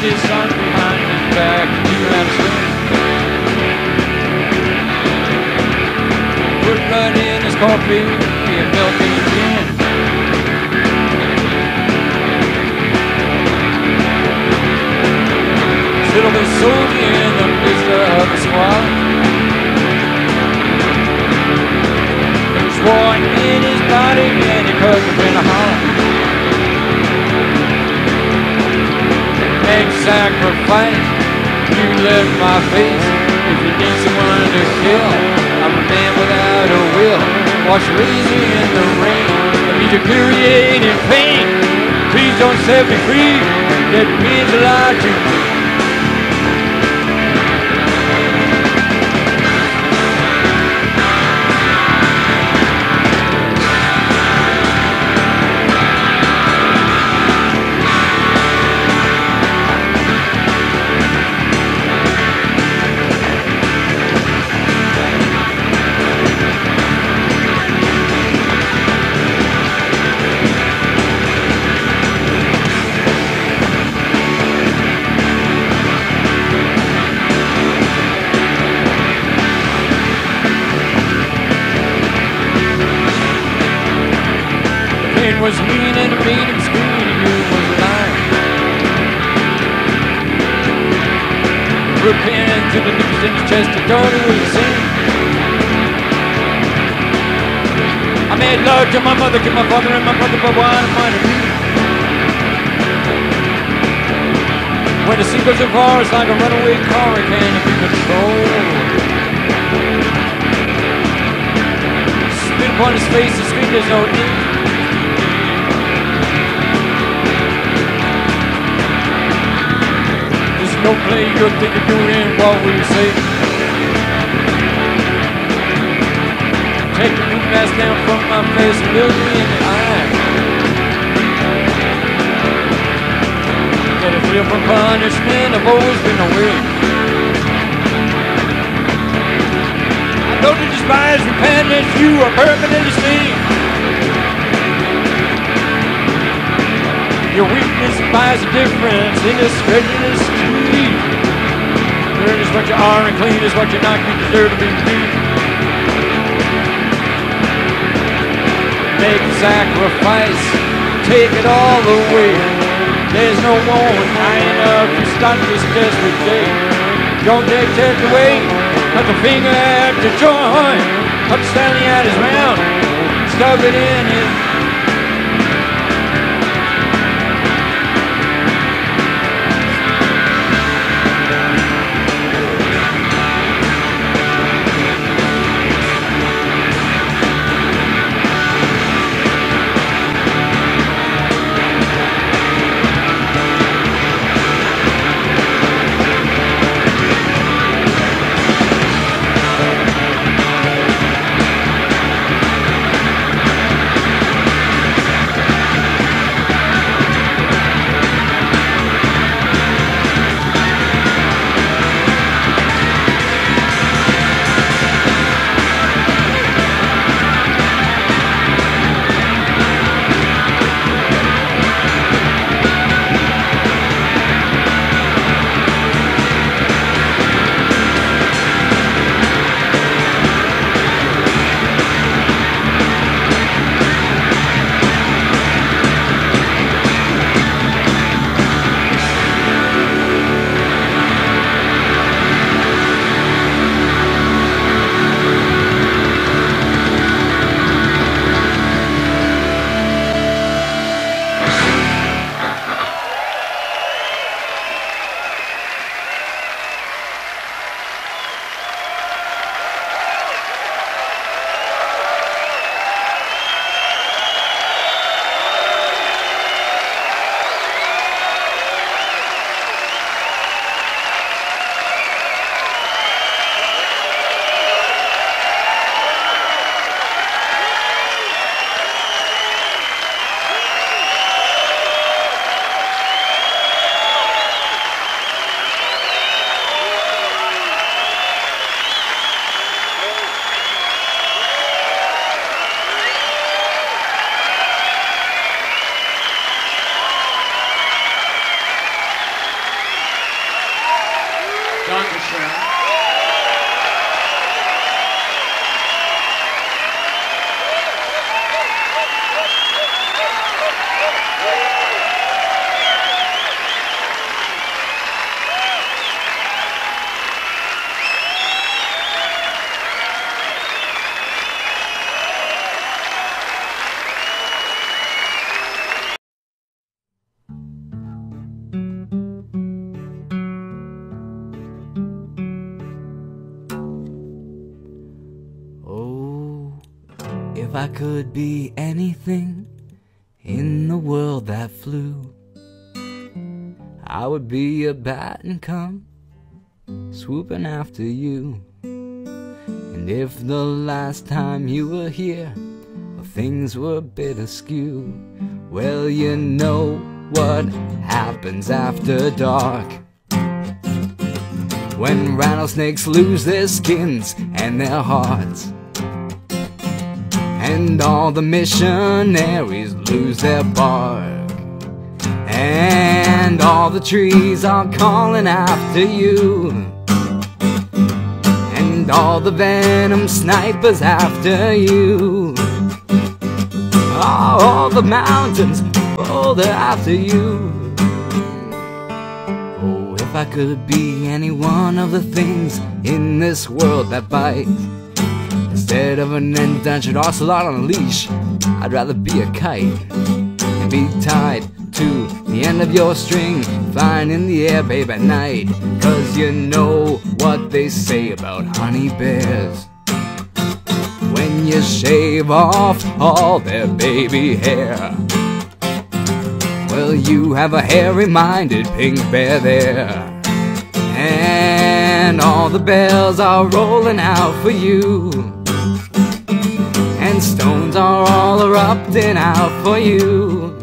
his son behind his back. He ran swing. Put blood in his coffee and milk in his gin. Little bit soldier in the midst of the squad. There was war in his body and he could have been a holler. Make sacrifice, you left my face. If you need someone to kill, I'm a man without a will. Wash lazy in the rain, I need to period in pain. Please don't set me free, that means a lot to me. Was mean and it made him scream, he knew it was a lie. Put pins in the nipples in his chest, he thought it was a sin. I made love to my mother, to my father and my brother, but why am I to me? When the sea goes so far, it's like a runaway car, it can't be controlled. Spit upon his face, the scream, there's no need. No play, you're thinking doing what we say. Take the blue mask down from my face and look me in the eye. Get a feel for punishment, I've always been away. I know to despise repentance, you are permanently stained. Your weakness buys a difference in the strenuous street. Dirt is what you are and clean is what you're not. You deserve to be free. Make a sacrifice, take it all away. There's no one high enough to stop this desperate day. Don't take it away, cut the finger at the joint. Cut Stanley at his round, stub it in his. If I could be anything in the world that flew, I would be a bat and come swooping after you. And if the last time you were here, well, things were a bit askew, well, you know what happens after dark, when rattlesnakes lose their skins and their hearts, and all the missionaries lose their bark, and all the trees are calling after you, and all the venom snipers after you, all the mountains boulder after you. Oh, if I could be any one of the things in this world that bite, instead of an endangered ocelot on a leash, I'd rather be a kite and be tied to the end of your string, flying in the air, babe, at night. 'Cause you know what they say about honey bears, when you shave off all their baby hair, well, you have a hairy-minded pink bear there, and all the bells are rolling out for you, and stones are all erupting out for you,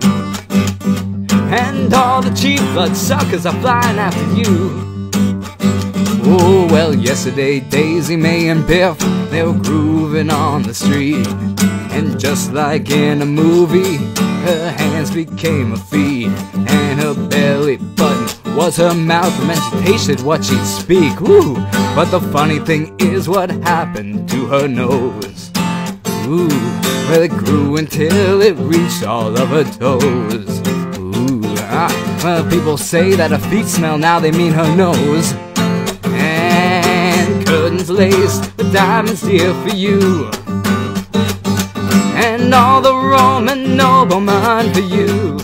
and all the cheap blood suckers are flying after you. Oh, well, yesterday Daisy, May, and Biff, they were grooving on the street, and just like in a movie, her hands became her feet, and her belly button was her mouth, and she tasted what she'd speak. Ooh, but the funny thing is what happened to her nose. Ooh, well, it grew until it reached all of her toes. Ooh, well, people say that her feet smell, now they mean her nose. And curtains laced with diamonds dear for you, and all the Roman noblemen for you,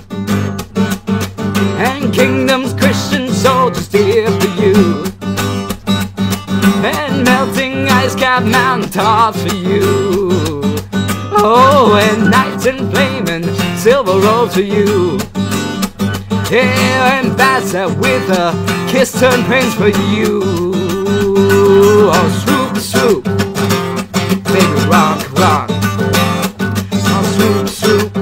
and kingdoms, Christian soldiers dear for you, and melting ice-cap mountain tops for you. Oh, and knights in flaming silver robes for you. Yeah, and bats that with a kiss turn prince for you. Oh, swoop, swoop, baby, rock, rock. Oh, swoop, swoop.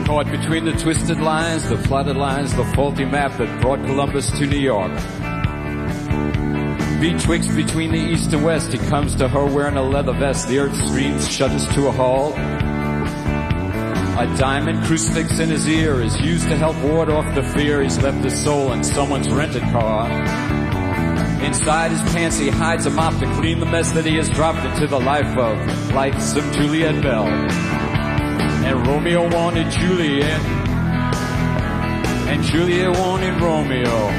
Caught between the twisted lines, the flooded lines, the faulty map that brought Columbus to New York. Betwixt between the east and west, he comes to her wearing a leather vest. The earth screams, shudders to a halt. A diamond crucifix in his ear is used to help ward off the fear. He's left his soul in someone's rented car. Inside his pants he hides a mop to clean the mess that he has dropped into the life of lightsome Juliet Bell. And Romeo wanted Juliet, and Juliet wanted Romeo,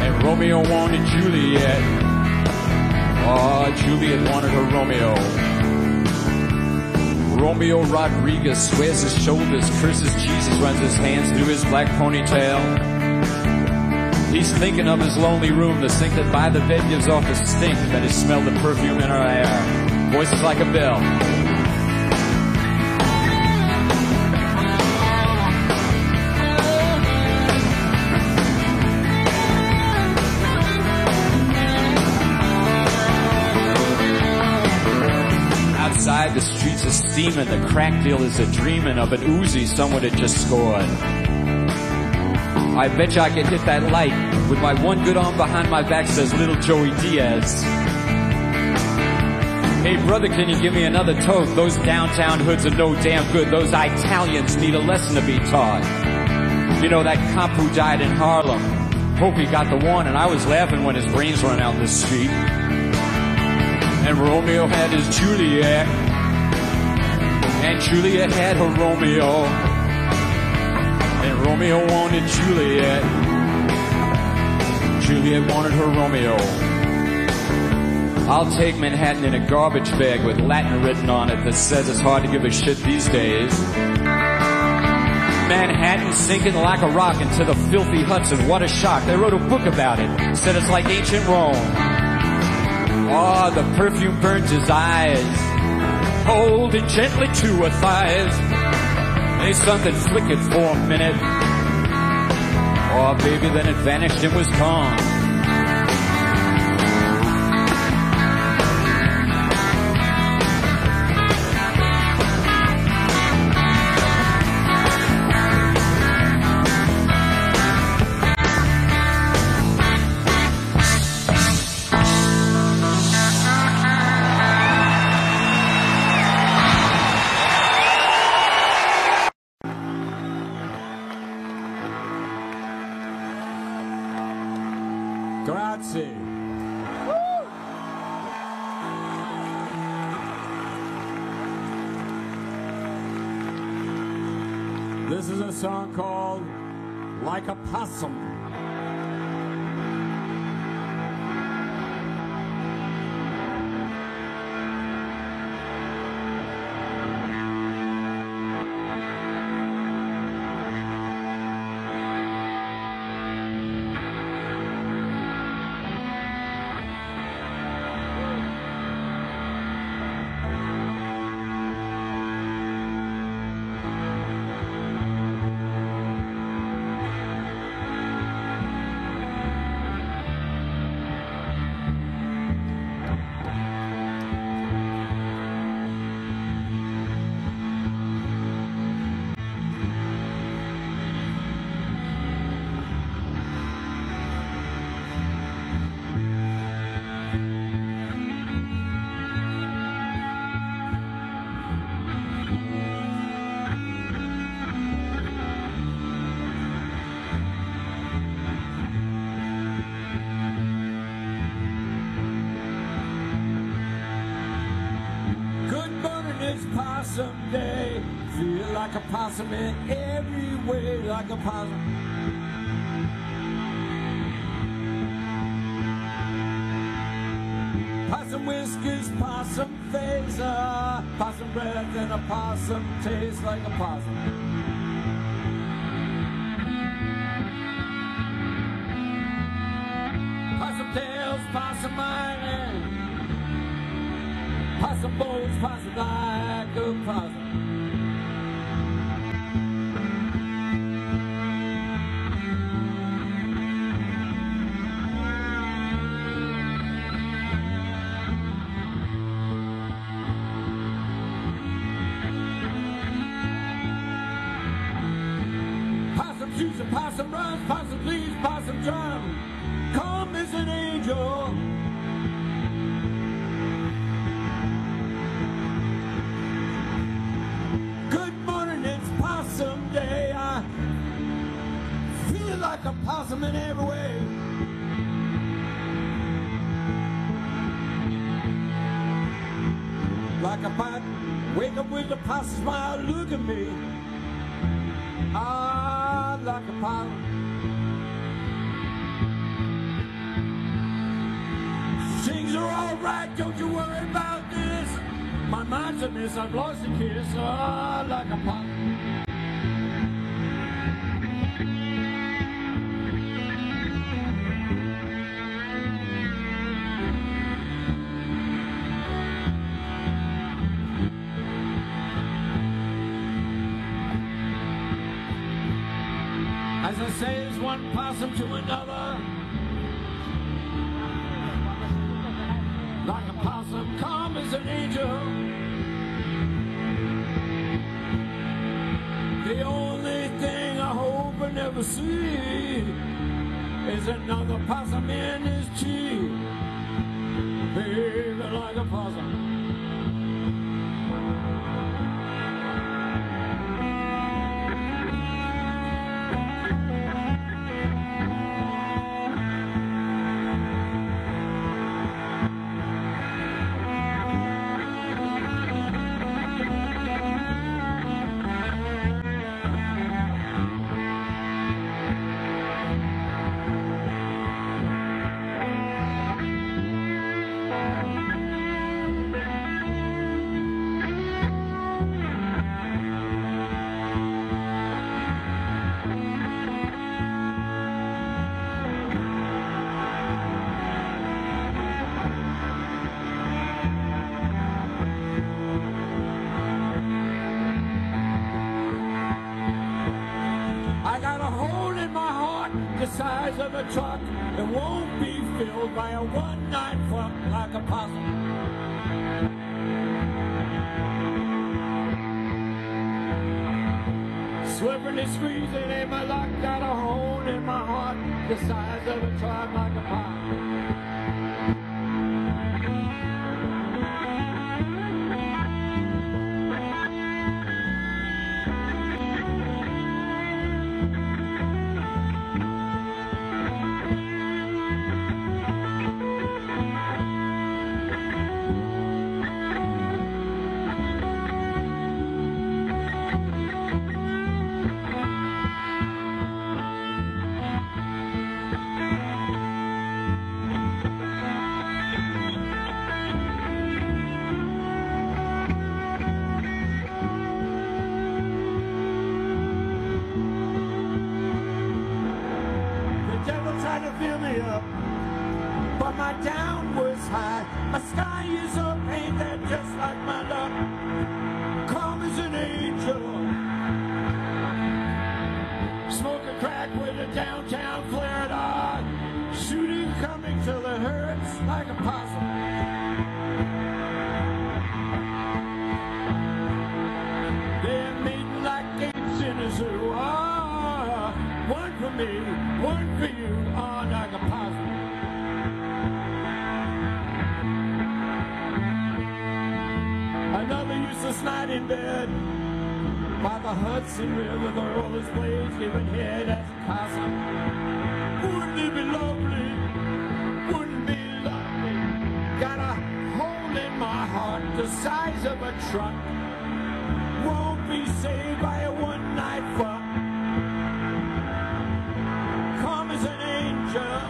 and Romeo wanted Juliet. Oh, Juliet wanted her Romeo. Romeo Rodriguez squares his shoulders, curses Jesus, runs his hands through his black ponytail. He's thinking of his lonely room, the sink that by the bed gives off a stink that has smelled the perfume in her hair. Voices like a bell. streets are steaming. The crack dealers are dreaming of an Uzi someone had just scored. I bet you I could hit that light with my one good arm behind my back, says little Joey Diaz. Hey brother, can you give me another toke? Those downtown hoods are no damn good. Those Italians need a lesson to be taught. You know that cop who died in Harlem? Hope he got the warning. I was laughing when his brains run out in the street. And Romeo had his Juliet, and Juliet had her Romeo, and Romeo wanted Juliet, Juliet wanted her Romeo. I'll take Manhattan in a garbage bag with Latin written on it that says it's hard to give a shit these days. Manhattan sinking like a rock into the filthy Hudson. What a shock. They wrote a book about it. Said it's like ancient Rome. Oh, the perfume burns his eyes, holding gently to her thighs. Hey, something flickered for a minute. Oh, baby, then it vanished and was gone. Grazie. This is a song called Like a Possum. It's possum day. Feel like a possum in every way, like a possum. Possum whiskers, possum face, possum breath and a possum taste like a possum. Possum tails, possum mind. Possum bones, possum like a possum. Possum shoots and possum runs, possum leaves, possum drum. Calm as an angel. Someday I feel like a possum in every way. Like a pot, wake up with a possum smile, look at me. Ah, like a possum. Things are all right, don't you worry about this. My mind's a mess, I've lost a kiss. Ah, like a possum. As I says one possum to another, like a possum calm as an angel. ever see is another possum in his tree. Baby, like a possum. The size of a truck, it won't be filled by a one-night fuck like a possum. Slipping and squeezing in my luck, got a hole in my heart, the size of a truck like a possum. But my down was high, my sky is up, ain't that just like my luck? Calm as an angel, smoking crack with a downtown flare dog, shooting coming till it hurts like a possum. They're mating like apes in a zoo. One for me, one for you, like a possum. Another useless night in bed by the Hudson River, the rollers blades giving head as a possum. Wouldn't it be lovely? Wouldn't it be lovely? Got a hole in my heart the size of a truck. Won't be saved by a one-night fuck. Calm as an angel.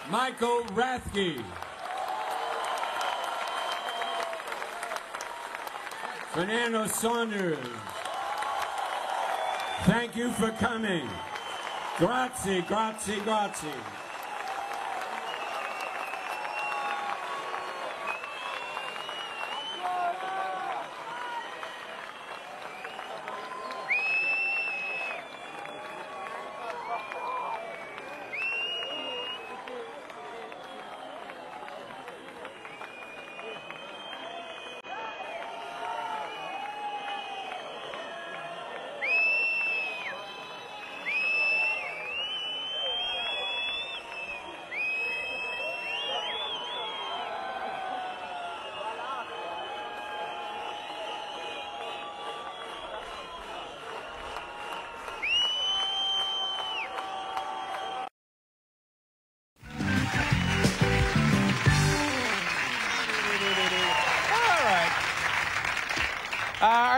Michael Rathke. Fernando Saunders. Thank you for coming. Grazie, grazie, grazie.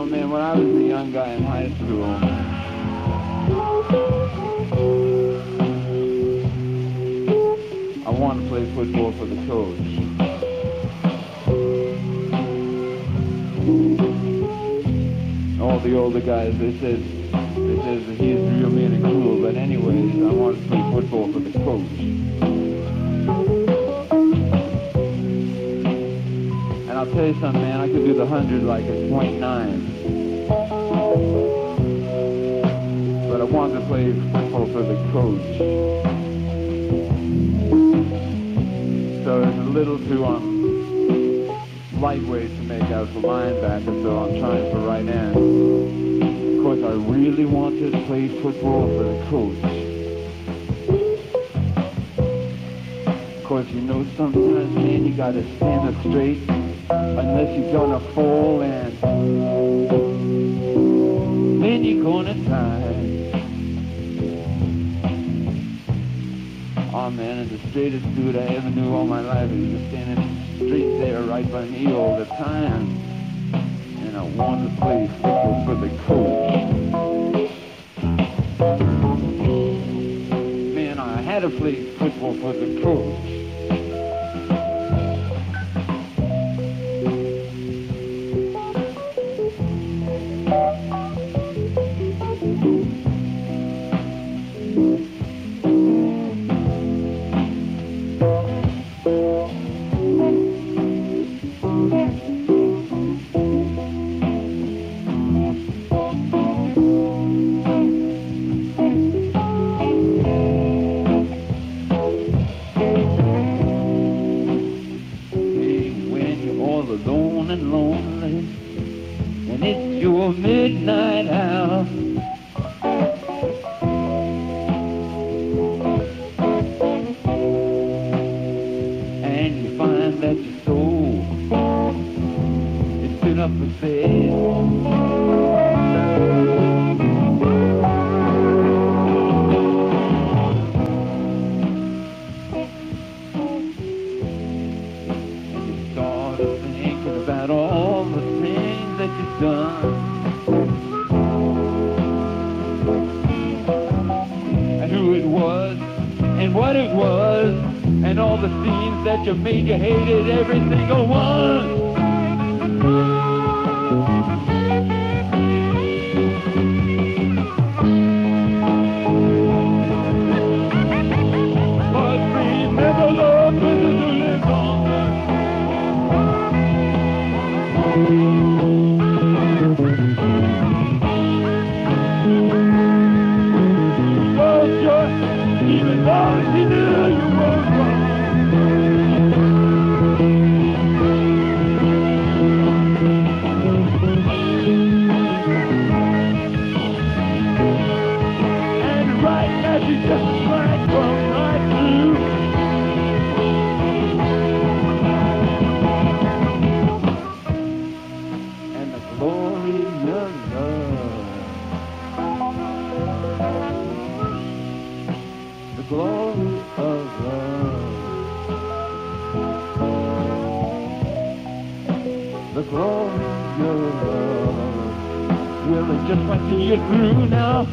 know, man, when I was a young guy in high school, I wanted to play football for the coach. All the older guys, they said that he is real mean and cruel, but anyways, I wanted to play football for the coach. And I'll tell you something, man, I could do the 100 like a .9. But I wanted to play football for the coach. So it's a little too lightweight to make out for linebacker, so I'm trying for right end. Of course, I really wanted to play football for the coach. Of course, you know, sometimes, man, you gotta stand up straight unless you're gonna fall, and then you're gonna die. Oh man, and the straightest dude I ever knew all my life, he was standing straight there right by me all the time. And I wanted to play football for the coach. Man, I had to play football for the coach. Midnight hour, and you find that your soul is sitting up for sale. And you start thinking about all the things that you've done. And what it was, and all the scenes that you made, you hated every single one. But remember, Lord, when you live on. Even though he knew you were wrong. And right now she just drank from right through. And the glory of love. The glory of love. The glory of love. Well, I just want to see you through now.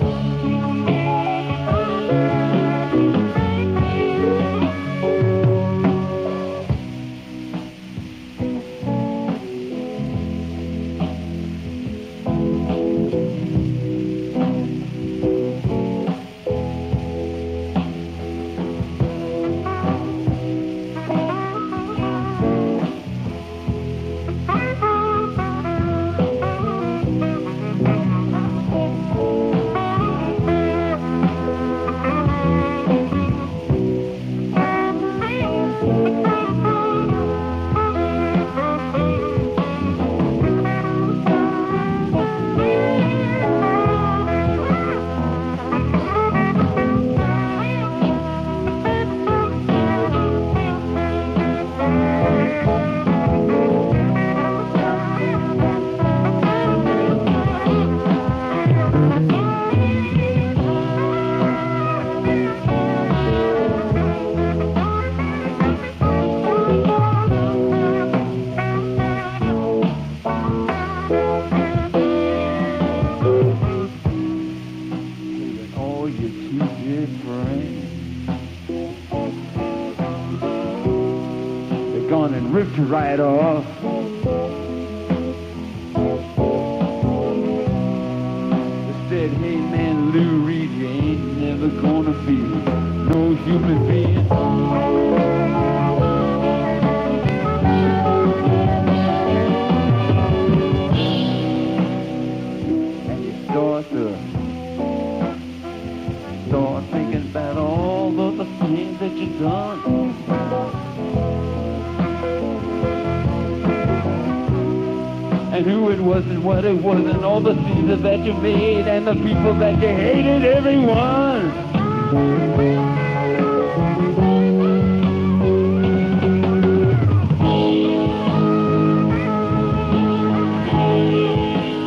right off. They said, hey man, Lou Reed, you ain't never gonna be no human being. And you start thinking about all of the things that you've done. And who it was and what it was and all the scenes that you made and the people that you hated, everyone.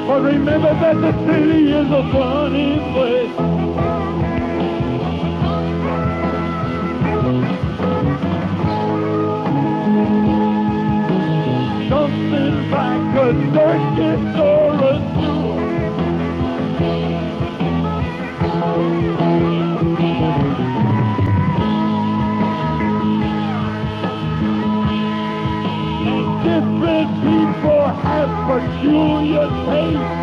But remember that the city is a funny place. Something like a circus or a zoo. Different people have peculiar tastes.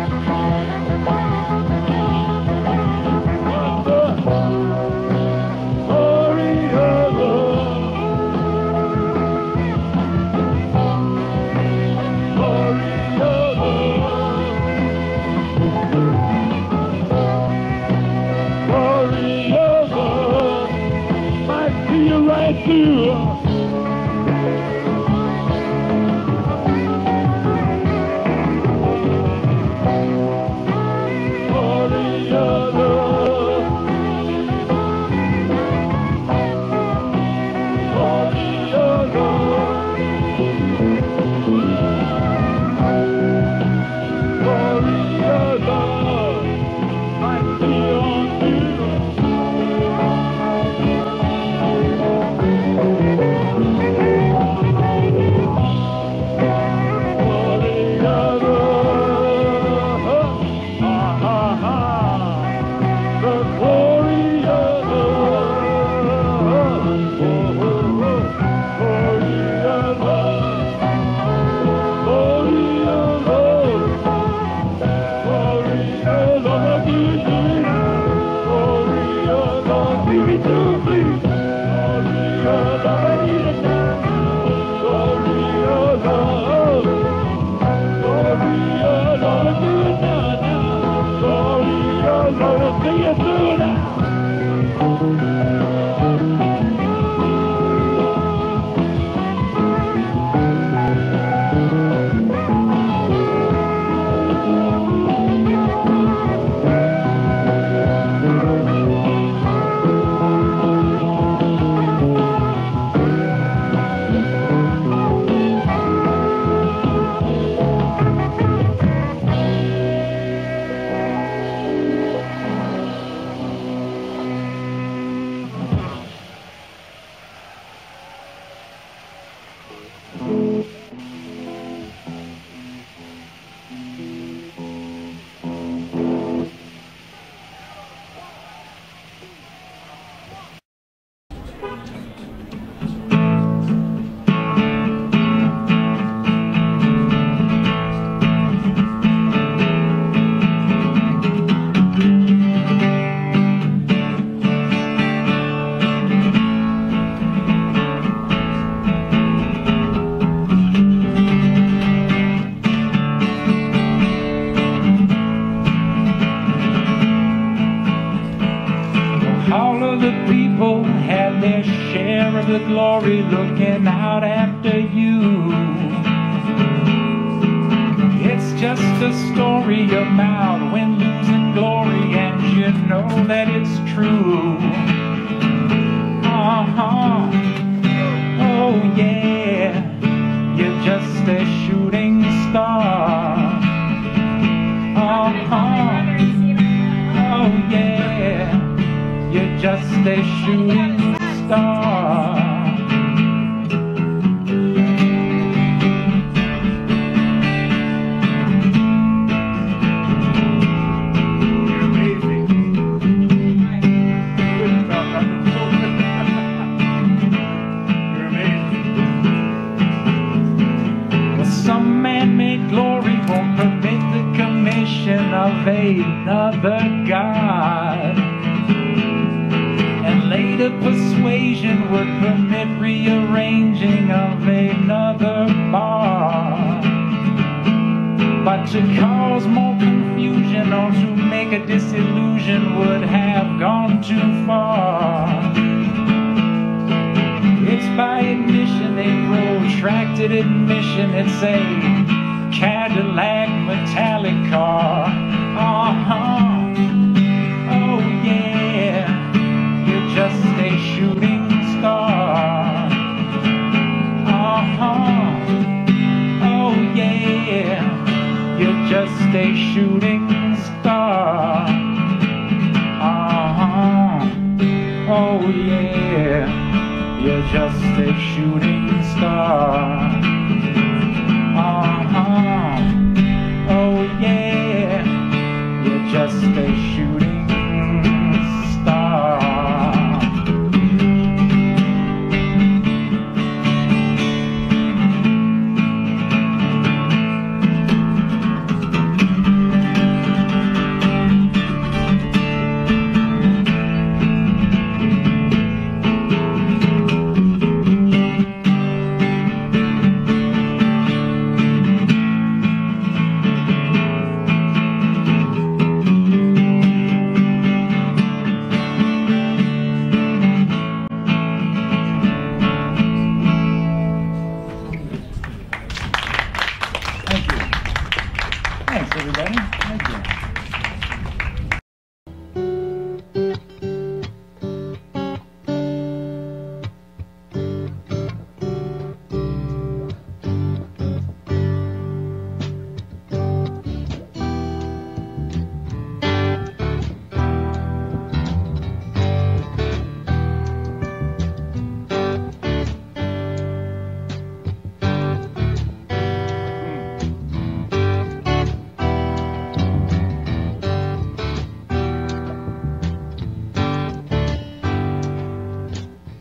The glory looking out after you. It's just a story about when losing glory, and you know that it's true. Oh yeah, you're just a shooting star. Oh yeah, you're just a shooting star. recognition of another God. And later persuasion would permit rearranging of another bar. But to cause more confusion or to make a disillusion would have gone too far. It's by admission, a protracted admission. It's a Cadillac metallic car. Uh-huh. Oh yeah, you're just a shooting star. Uh-huh. Oh yeah, you're just a shooting star. Uh-huh. Oh yeah, you're just a shooting star. Uh-huh. Oh yeah, you're just a shooting star. Thanks, everybody. Thank you.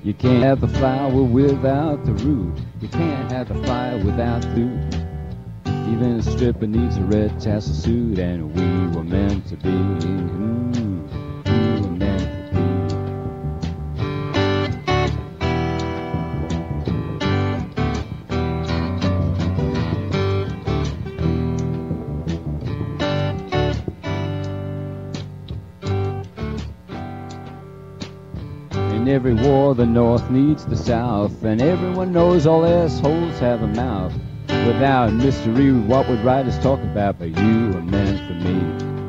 You can't have the flower without the root. You can't have the fire without food. Even a stripper needs a red tassel suit, and we were meant to be. We were meant to In every war, the North needs the South, and everyone knows all assholes have a mouth. Without mystery, what would writers talk about? But you were meant for me.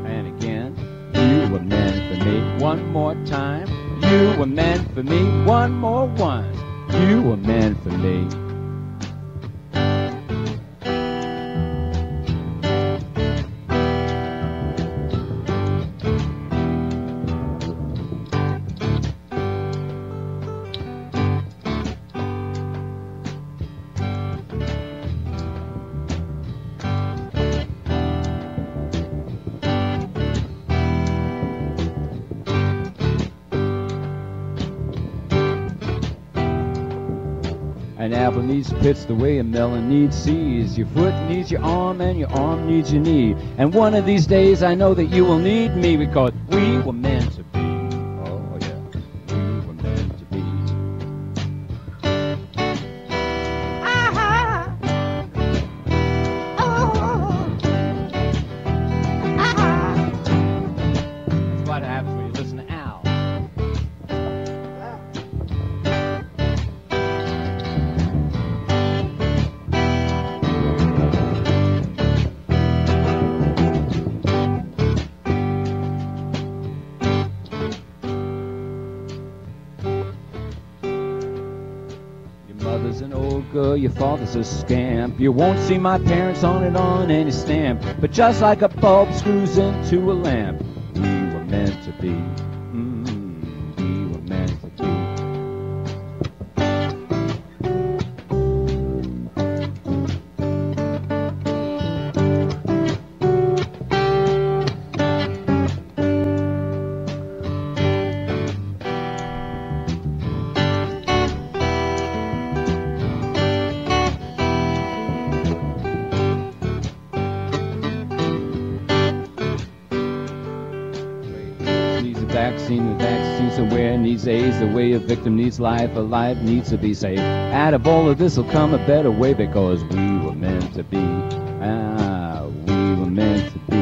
And again, you were meant for me. One more time, you were meant for me. One more once, you were meant for me. An apple needs pits the way a melon needs seeds. Your foot needs your arm and your arm needs your knee. And one of these days I know that you will need me, because we were meant to be. Oh yeah, we were meant to be. That's what happens when you listen to Al. Mother's an old girl, your father's a scamp. You won't see my parents on any stamp. But just like a bulb screws into a lamp, we were meant to be. We were meant to be. vaccine. The vaccine somewhere needs AIDS. The way a victim needs life, a life needs to be saved. Out of all of this will come a better way because we were meant to be. We were meant to be.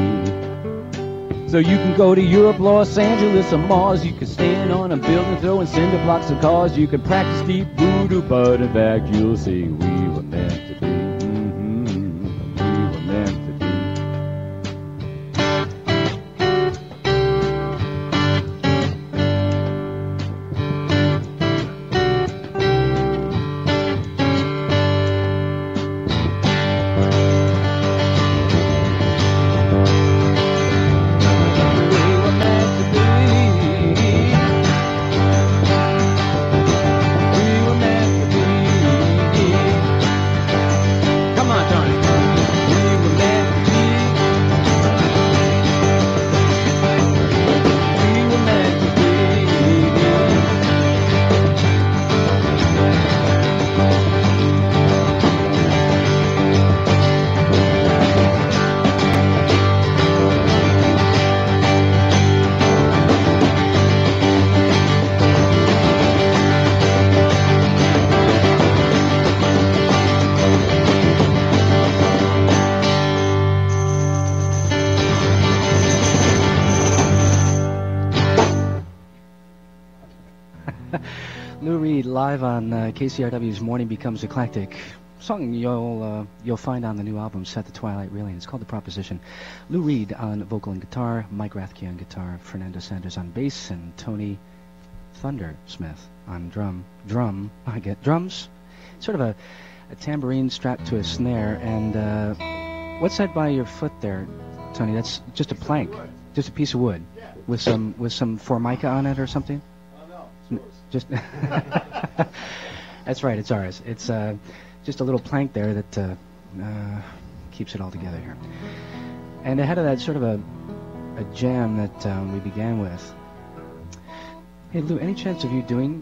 So you can go to Europe, Los Angeles, or Mars. You can stand on a building throwing cinder blocks of cars. You can practice deep voodoo, but in fact you'll see we were meant to be. We were meant to be. Lou Reed live on KCRW's Morning Becomes Eclectic. Song you'll find on the new album Set the Twilight Reeling. It's called The Proposition. Lou Reed on vocal and guitar, Mike Rathke on guitar, Fernando Sanders on bass, and Tony Thundersmith on drums. Sort of a tambourine strapped to a snare. And what's that by your foot there, Tony? That's just a plank, just a piece of wood with some formica on it or something. Just that's right, it's ours. It's just a little plank there that keeps it all together here. And ahead of that, sort of a jam that we began with. Hey Lou, any chance of you doing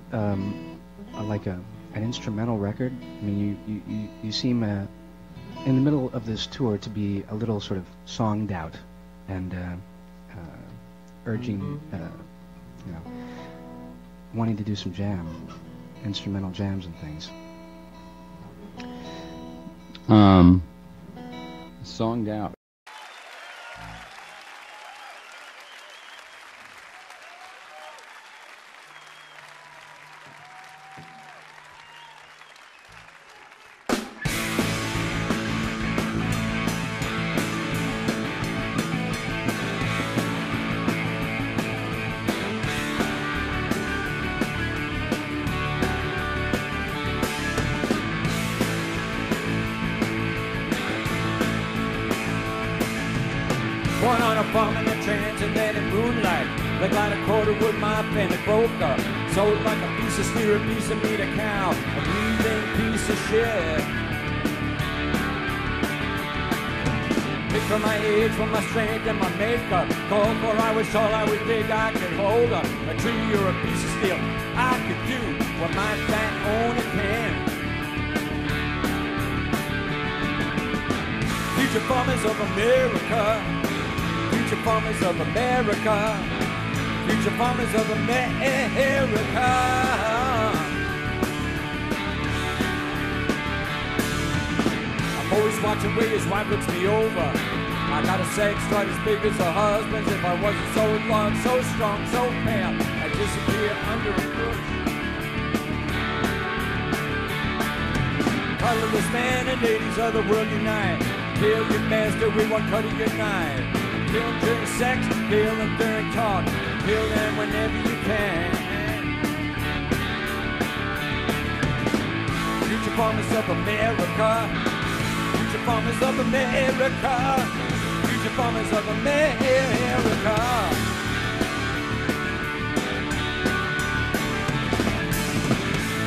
like an instrumental record? I mean, you seem in the middle of this tour to be a little sort of songed out and urging, wanting to do some instrumental jams and things. Songed out. Born on a farm in a transatlantic moonlight. Looked like a quarter wood, my penny broke up. Sold like a piece of steer, a piece of meat, a cow, a breathing piece of shit. Picked for my age, for my strength and my makeup. Called for I was all I was big, I could hold up. A tree or a piece of steel, I could do what my fat owner can. Future farmers of America. Future farmers of America. Future farmers of America. I'm always watching where his wife looks me over. I got a sex drive as big as her husband's. If I wasn't so long, so strong, so pale, I'd disappear under a bush. Colorless men and ladies of the world unite. Kill your master with one cut of your knife. Kill them during sex, kill them during talk. Kill them whenever you can. Future farmers of America. Future farmers of America. Future farmers of America.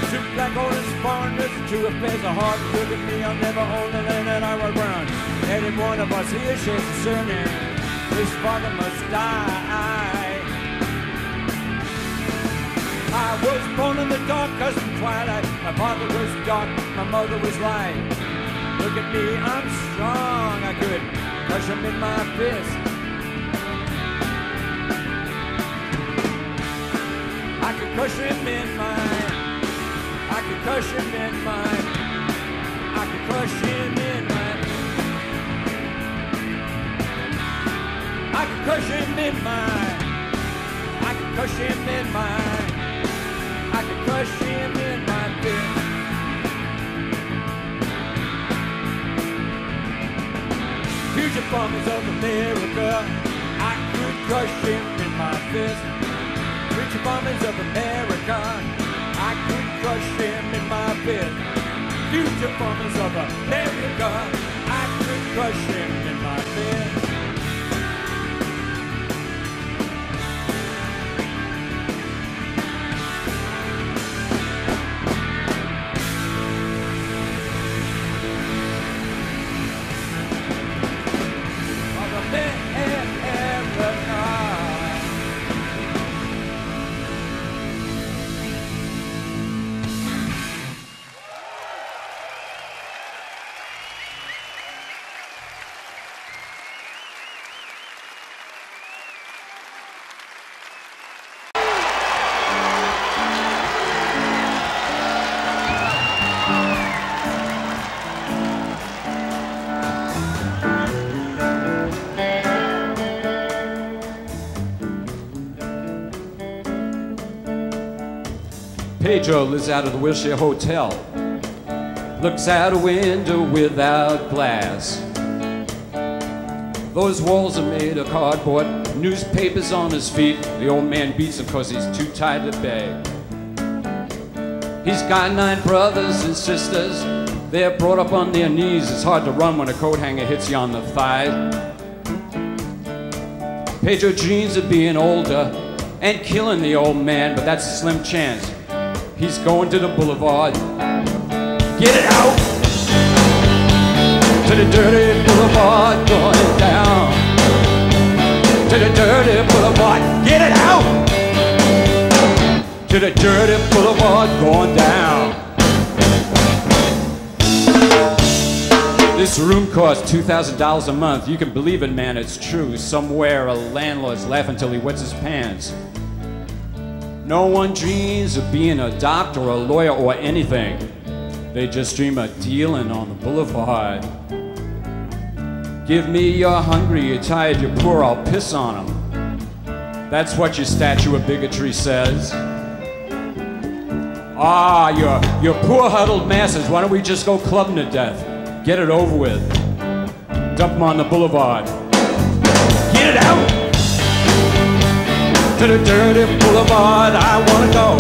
Two black owners, foreigners, and two affairs are hard to look at me. I'll never own the land that I would run. Any one of us here shares a surname. His father must die. I was born in the dark, custom twilight. My father was dark, my mother was light. Look at me, I'm strong. I could crush him in my fist. crush him in mine. I could crush him in mine. I could crush him in mine. I could crush him in mine. I could crush him in mine. I could crush him in my fist. Future farmers of America, I could crush him in my fist. Future farmers of America, I could crush him in my fist. Future farmers of America, I could crush him in my fist. Pedro lives out of the Wilshire Hotel, looks out a window without glass. Those walls are made of cardboard, newspapers on his feet. The old man beats him because he's too tired to beg. He's got 9 brothers and sisters. They're brought up on their knees. It's hard to run when a coat hanger hits you on the thigh. Pedro dreams of being older and killing the old man, but that's a slim chance. He's going to the boulevard. Get it out! To the dirty boulevard, going down. To the dirty boulevard, get it out! To the dirty boulevard, going down. This room costs $2,000 a month. You can believe it, man, it's true. Somewhere a landlord's laughing till he wets his pants. No one dreams of being a doctor or a lawyer or anything. They just dream of dealing on the boulevard. Give me you're hungry, you're tired, you're poor, I'll piss on them. That's what your statue of bigotry says. Ah, you're poor huddled masses, why don't we just go clubbing to death? Get it over with. Dump them on the boulevard. Get it out! To the dirty boulevard I wanna go.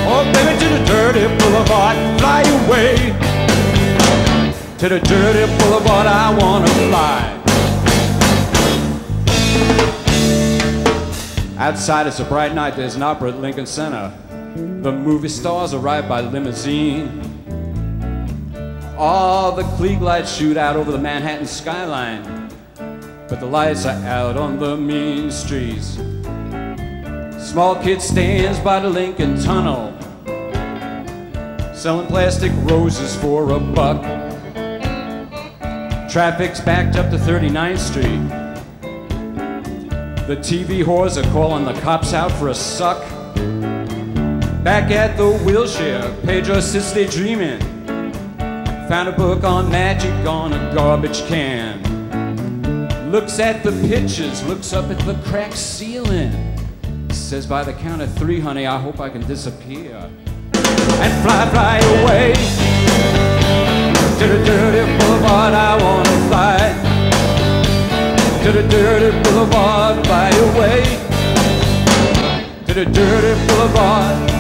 Oh baby, to the dirty boulevard, fly away. To the dirty boulevard I wanna fly. Outside it's a bright night, there's an opera at Lincoln Center. The movie stars arrive by limousine. All the Klieg lights shoot out over the Manhattan skyline, but the lights are out on the mean streets. Small kid stands by the Lincoln Tunnel, selling plastic roses for $1. Traffic's backed up to 39th Street. The TV whores are calling the cops out for a suck. Back at the Wilshire, Pedro sits there dreaming. Found a book on magic on a garbage can. Looks at the pictures, looks up at the cracked ceiling. Says by the count of 3, honey, I hope I can disappear. And fly, fly away. To the dirty boulevard I wanna fly. To the dirty boulevard, fly away. To the dirty boulevard.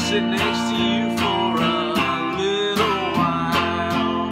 Sit next to you for a little while.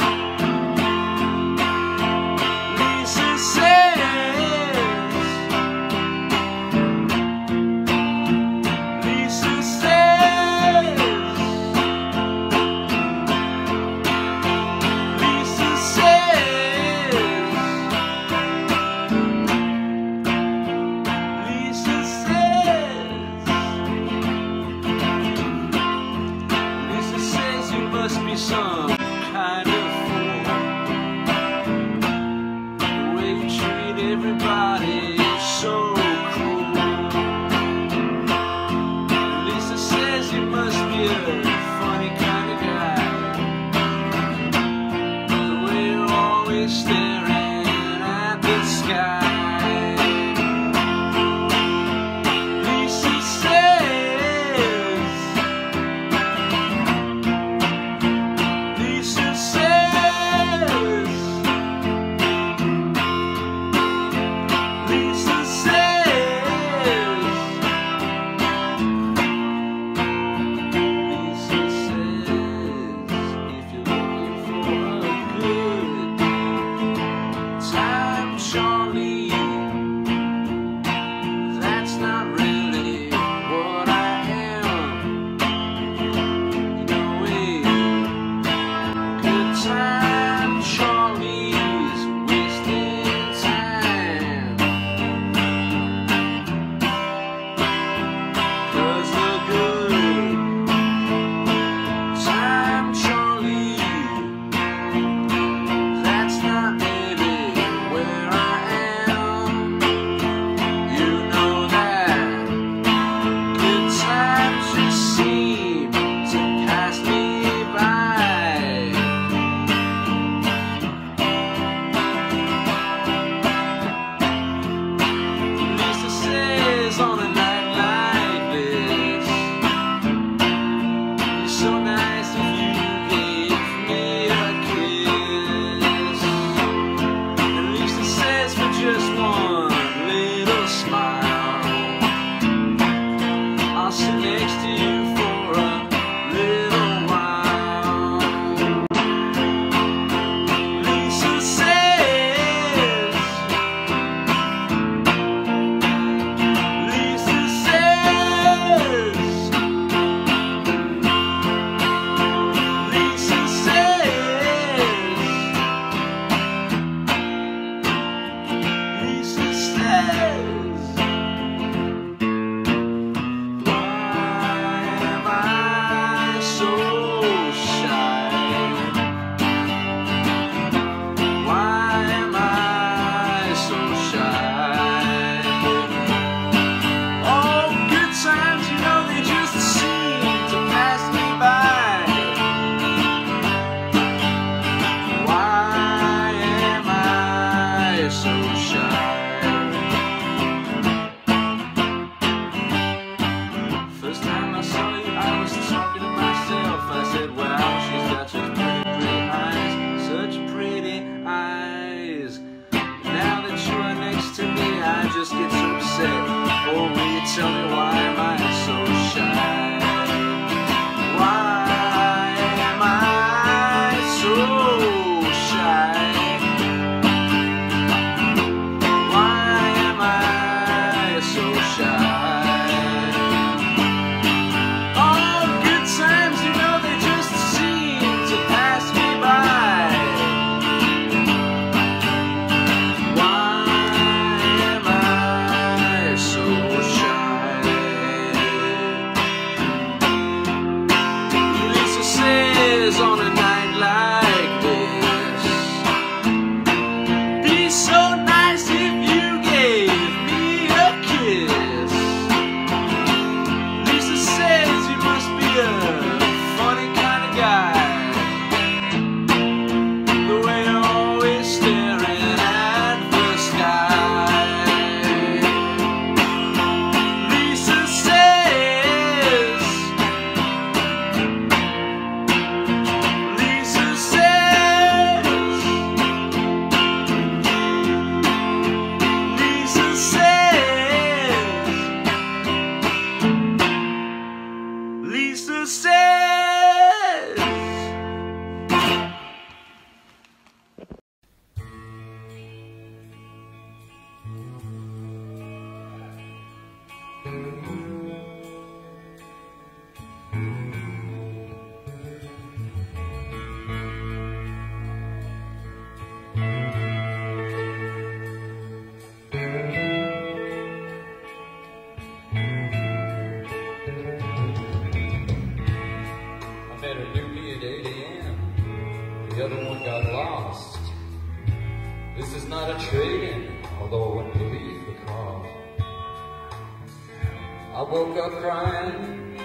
must be some kind of fool. The way you treat everybody is so cruel. Lisa says you must be a funny kind of guy. The way you're always staring at the sky. better do me a dirty the other one got lost. This is not a trade-in, although I wouldn't believe the cost. I woke up crying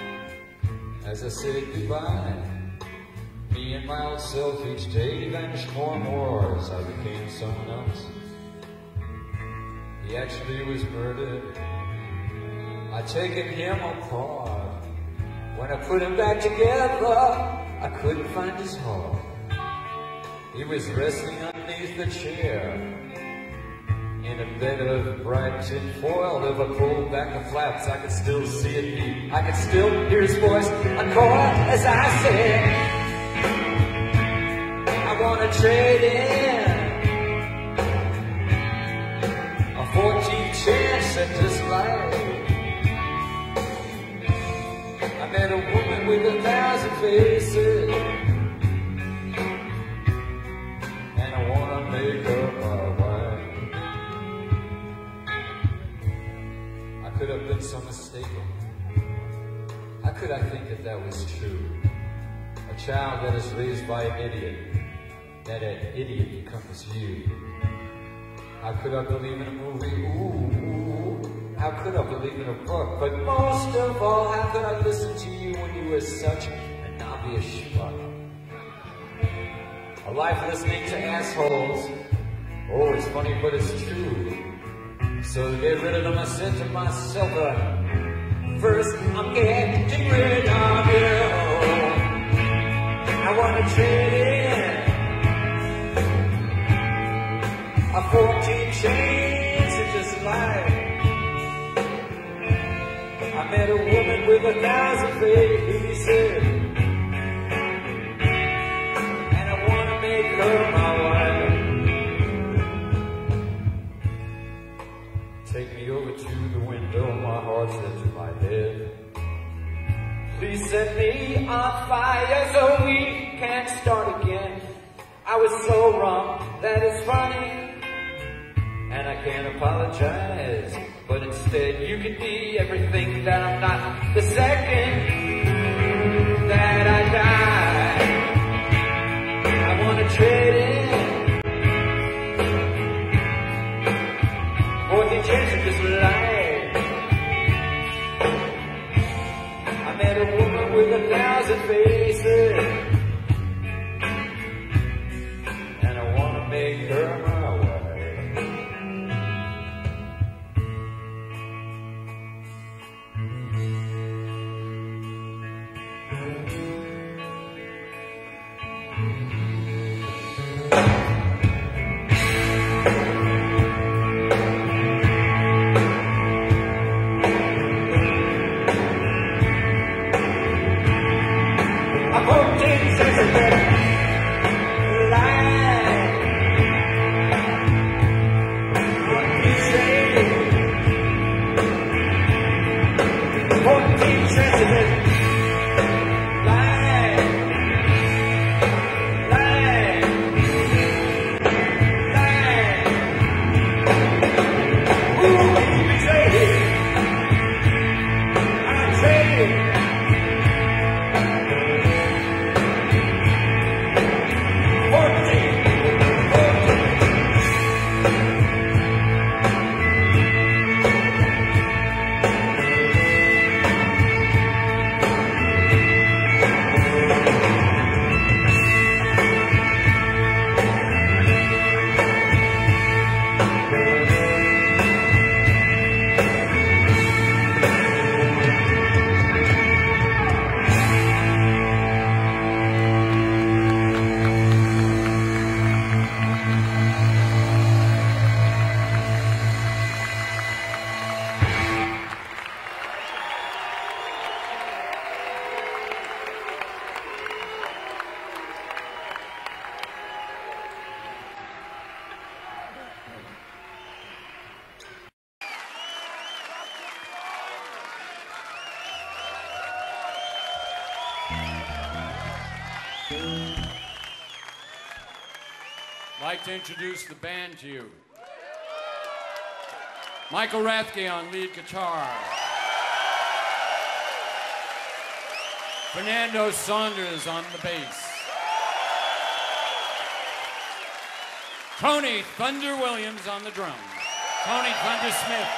as I said goodbye. Me and my old self each day vanished more and more as I became someone else. He actually was murdered. I'd taken him apart. When I put him back together, I couldn't find his heart. He was resting underneath the chair in a bed of bright tin foil. If I pulled back the flaps, I could still see it beat. I could still hear his voice uncoiled as I said, I wanna trade in a 14th chance at this life. I met a woman with 1,000 faces, and I wanna make her my wife. I could have been so mistaken. How could I think that that was true? A child that is raised by an idiot, that an idiot becomes you. How could I believe in a movie? Ooh, how could I believe in a book? But most of all, how could I listen to you when you were such an obvious schmuck? A life listening to assholes. Oh, it's funny, but it's true. So to get rid of them, I said to myself, first I'm getting rid of you. I wanna trade in a 14 chance at this life. I met a woman with 1,000 faces, and I wanna make her my wife. Take me over to the window, my heart's into my head. Please set me on fire so we can start again. I was so wrong, that is funny, and I can't apologize. But instead you can be everything that I'm not. The second that I die, I wanna trade in for the chance of this life. I met a woman with 1,000 faces, and I wanna make her my wife. I'd like to introduce the band to you. Michael Rathke on lead guitar. Fernando Saunders on the bass. Tony Thunder Williams on the drums. Tony Thunder Smith.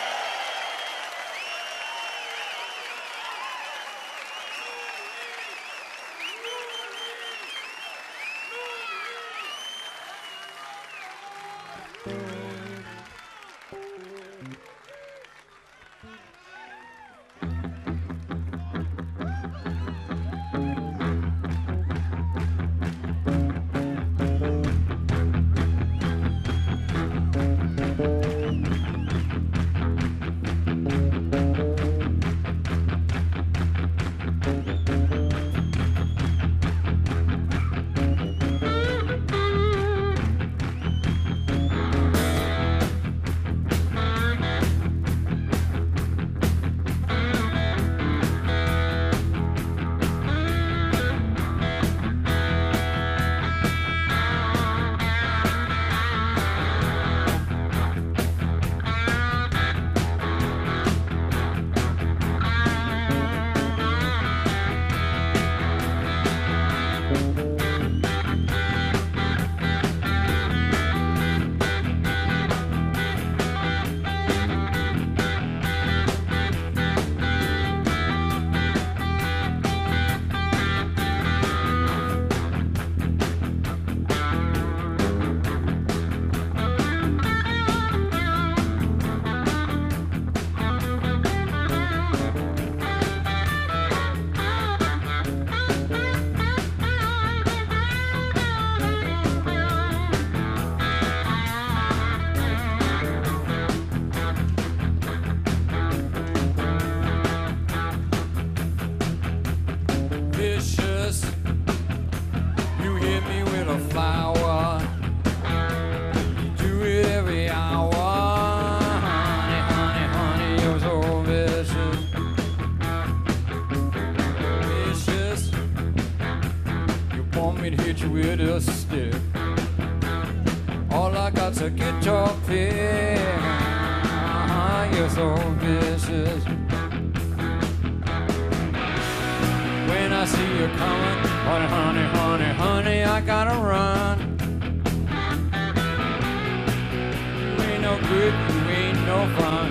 With a stick, all I got's a guitar pick. You're so vicious. When I see you coming, honey, honey, honey, honey, I gotta run. You ain't no good, you ain't no fun.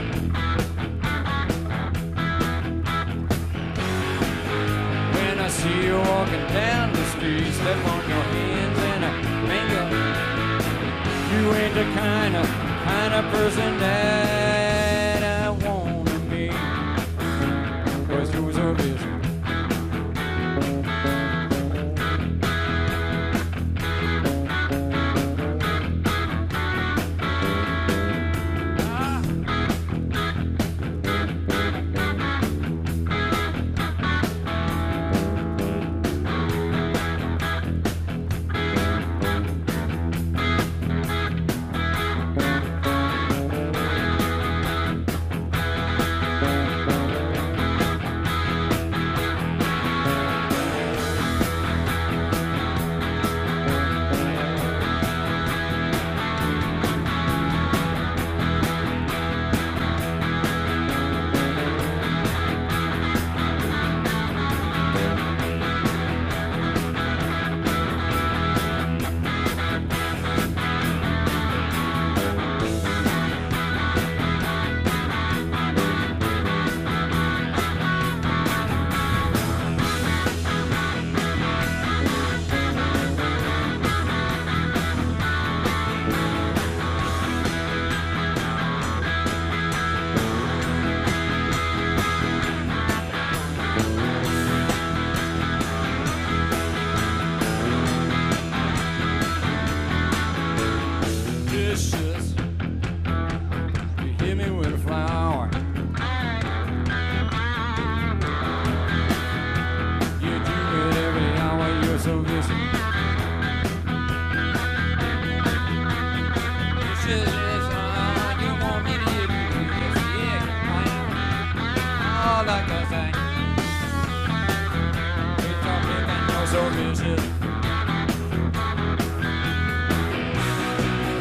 When I see you walking down the street, step on your hands and a finger. You ain't the kind of person that I wanna be. 'Cause you're so vicious.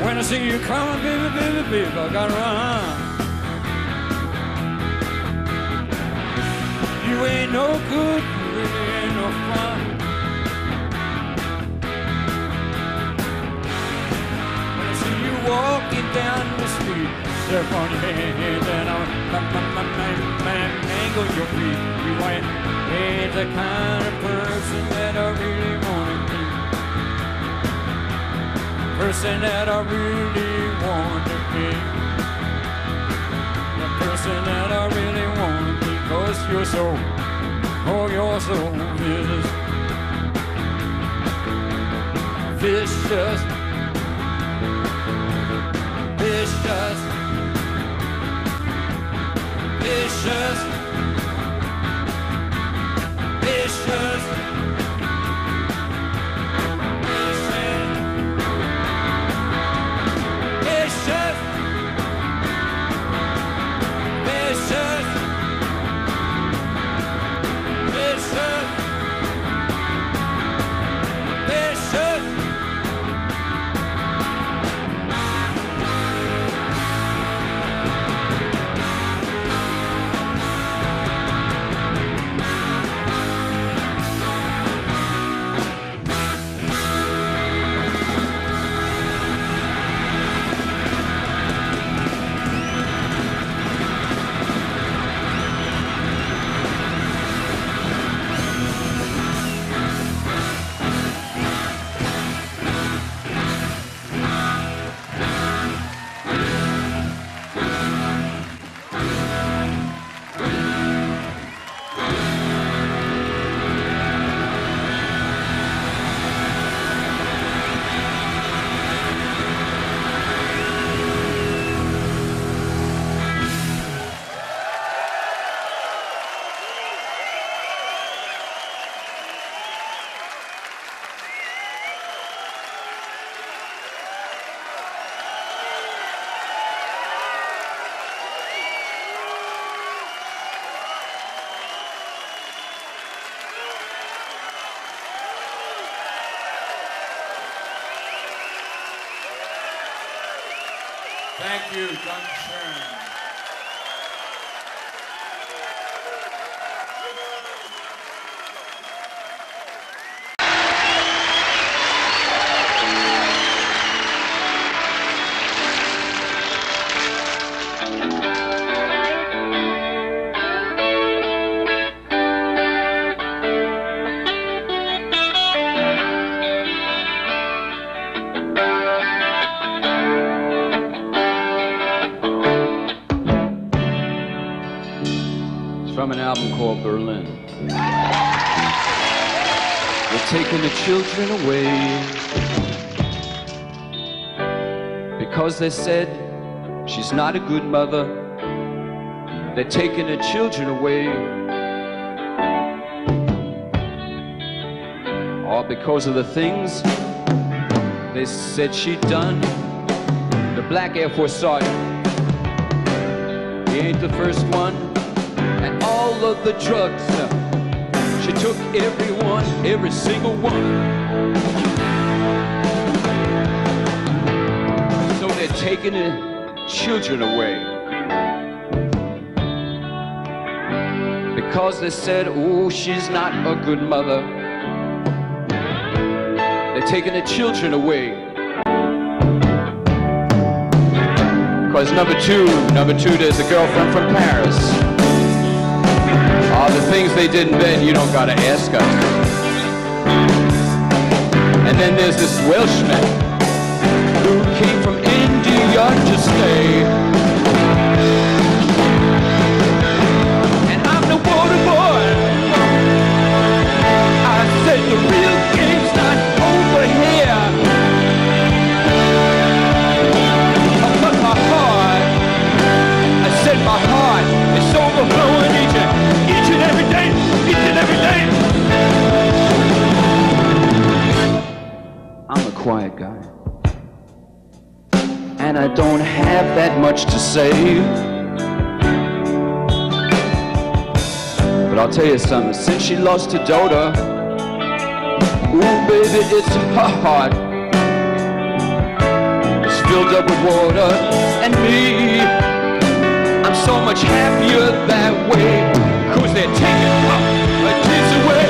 When I see you coming, baby, baby, baby, I gotta run. You ain't no good, you ain't no fun. When I see you walking down the street. Step on your hands and I'll mangle your feet. You ain't the kind of person that I really wanna be. Person that I really want to be. The person that I really want to be. 'Cause you're so, oh, you're so vicious. Vicious. Vicious. Vicious. Vicious. Thank you, Dunshern. From an album called Berlin. They're taking the children away because they said she's not a good mother. They're taking the children away all because of the things they said she'd done. The black Air Force sergeant, he ain't the first one. And all of the drugs, she took everyone, every single one. So they're taking the children away because they said, oh, she's not a good mother. They're taking the children away because number two, there's a girlfriend from Paris. All the things they did in bed, you don't gotta ask us. And then there's this Welshman who came from India to stay. And I'm the water boy. I said the real game's not over here. I cut my heart. I said my heart is overflowing each and every day, each and every day. I'm a quiet guy, and I don't have that much to say. But I'll tell you something, since she lost her daughter, ooh baby, it's her heart. It's filled up with water, and me, I'm so much happier that way. 'Cause they're taking my kids away.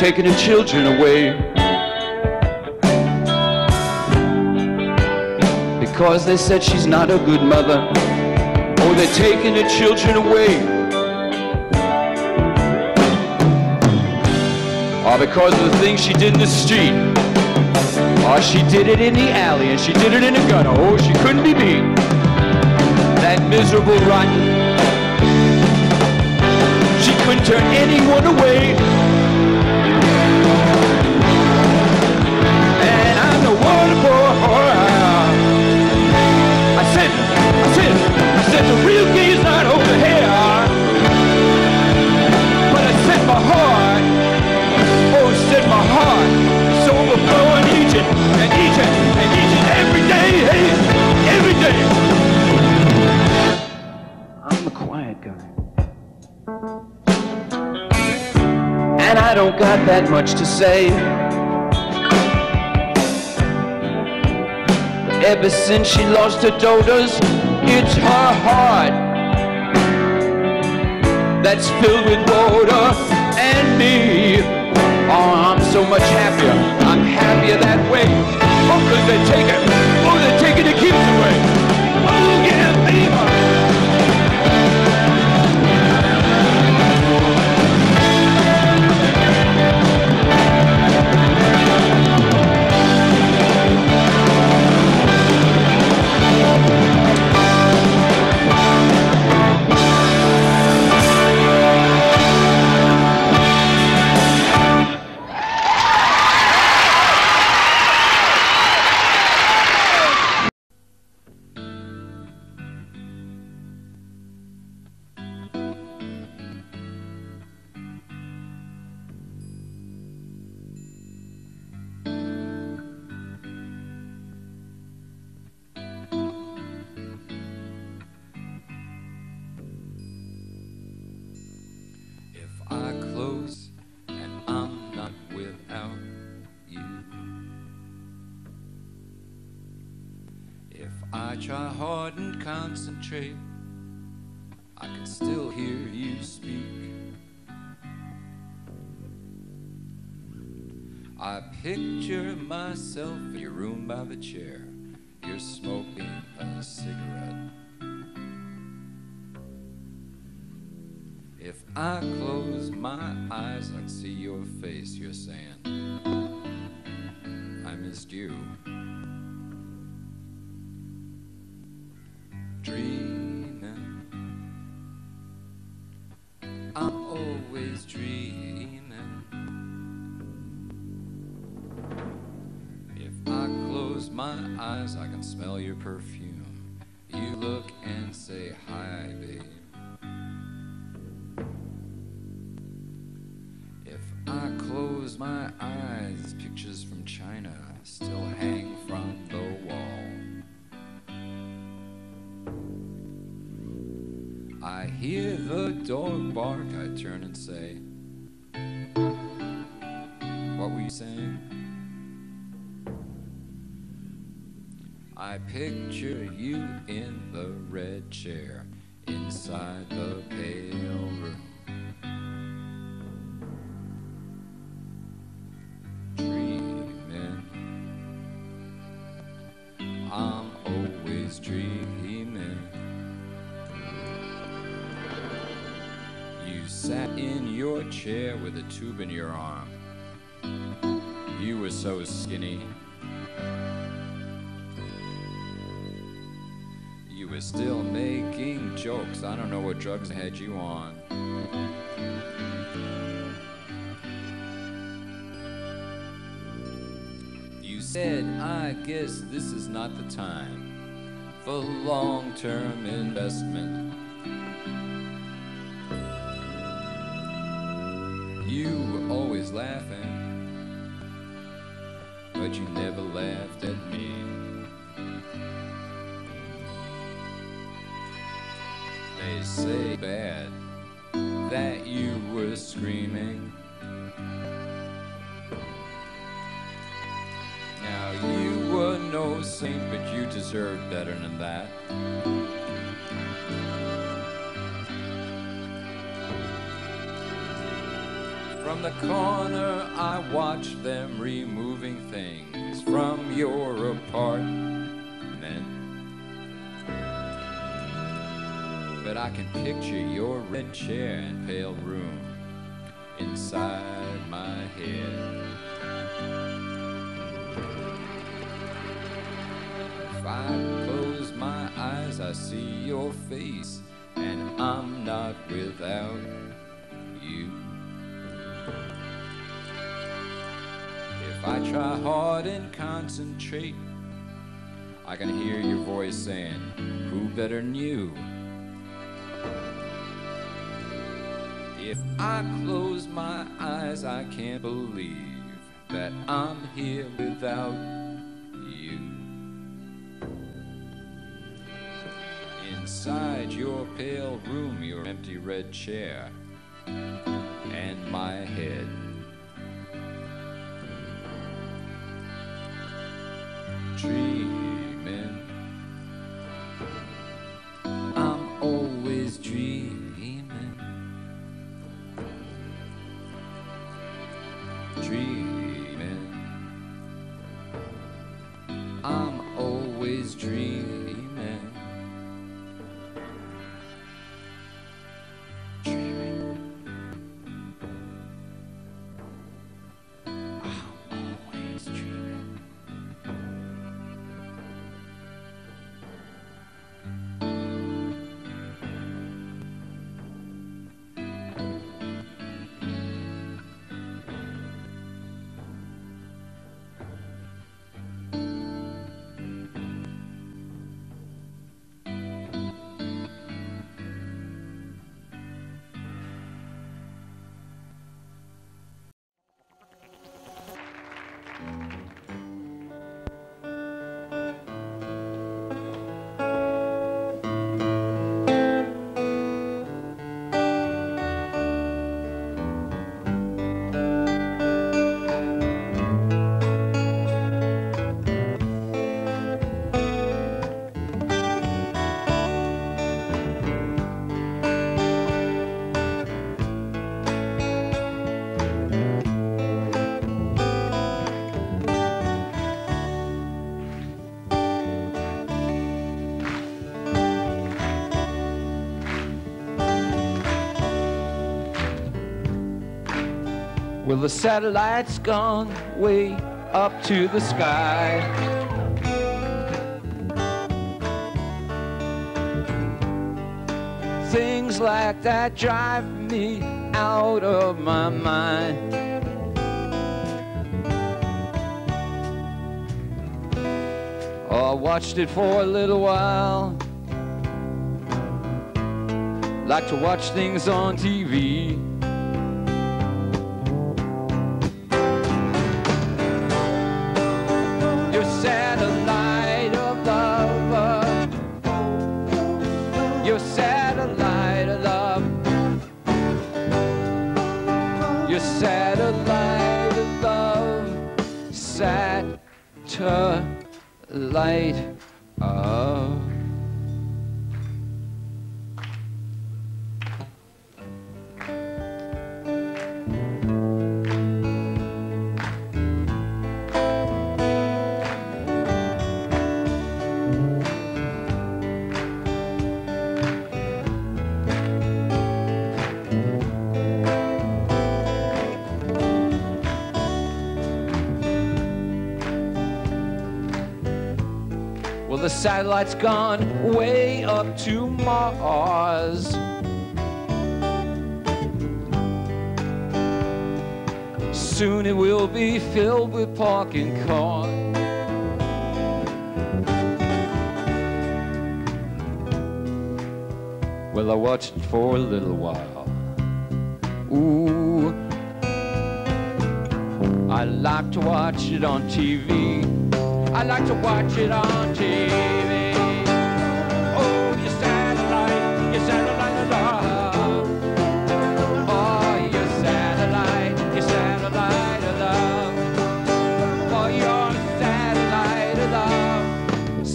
taking her children away. Because they said she's not a good mother. Oh, they're taking her children away. Or because of the things she did in the street. Or she did it in the alley and she did it in a gutter. Oh, she couldn't be beat. That miserable rotten. She couldn't turn anyone away. And I'm the water boy. I said the real gay's not over here. But I said my heart, oh, I said my heart is overflowing each and every day, hey, every day. I'm a quiet guy. And I don't got that much to say. Ever since she lost her daughters, it's her heart that's filled with water and me. Oh, I'm so much happier. I'm happier that way. Oh, 'cause they're taking the kids away. Oh, yeah, baby. I try hard and concentrate, I can still hear you speak. I picture myself in your room by the chair. You're smoking a cigarette. If I close my eyes, I can see your face. You're saying, I missed you. Dreaming, I'm always dreaming. If I close my eyes, I can smell your perfume. You look and say, hi, babe. If I close my eyes, pictures from China still hang from the wall. I hear the dog bark, I turn and say, what were you saying? I picture you in the red chair, inside the pale room. Dreaming, I'm always dreaming. You sat in your chair with a tube in your arm. You were so skinny. You were still making jokes. I don't know what drugs had you on. You said, I guess this is not the time for long-term investment. You were always laughing, but you never laughed at me. They say bad that you were screaming. Now you were no saint, but you deserved better than that. From the corner I watch them removing things from your apartment. But I can picture your red chair and pale room inside my head. If I close my eyes, I see your face, and I'm not without you. If I try hard and concentrate, I can hear your voice saying, who better than you? If I close my eyes, I can't believe that I'm here without you. Inside your pale room, your empty red chair, and my head. Dreaming, I'm always dreaming. Dreaming, I'm always dreaming. Dreaming, I'm always dreaming. Well, the satellite's gone way up to the sky. Things like that drive me out of my mind. Oh, I watched it for a little while. Like to watch things on TV. Your satellite of love. Your satellite of love. Your satellite of love. Satellite of. Well, the satellite's gone way up to Mars. Soon it will be filled with parking cars. Well, I watched it for a little while. Ooh, I like to watch it on TV. I like to watch it on TV. Oh, your satellite of love. Oh, your satellite of love. Oh, your satellite of love.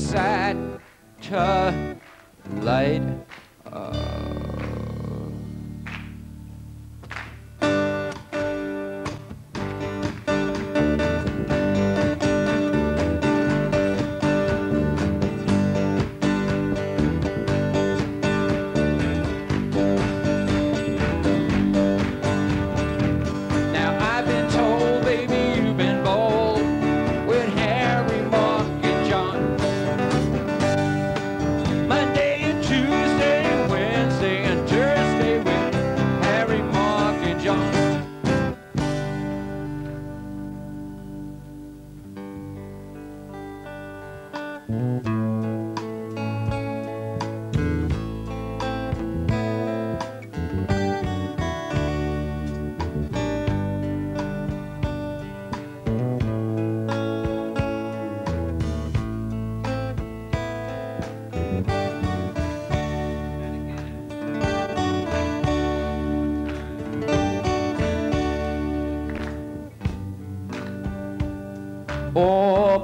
Satellite of.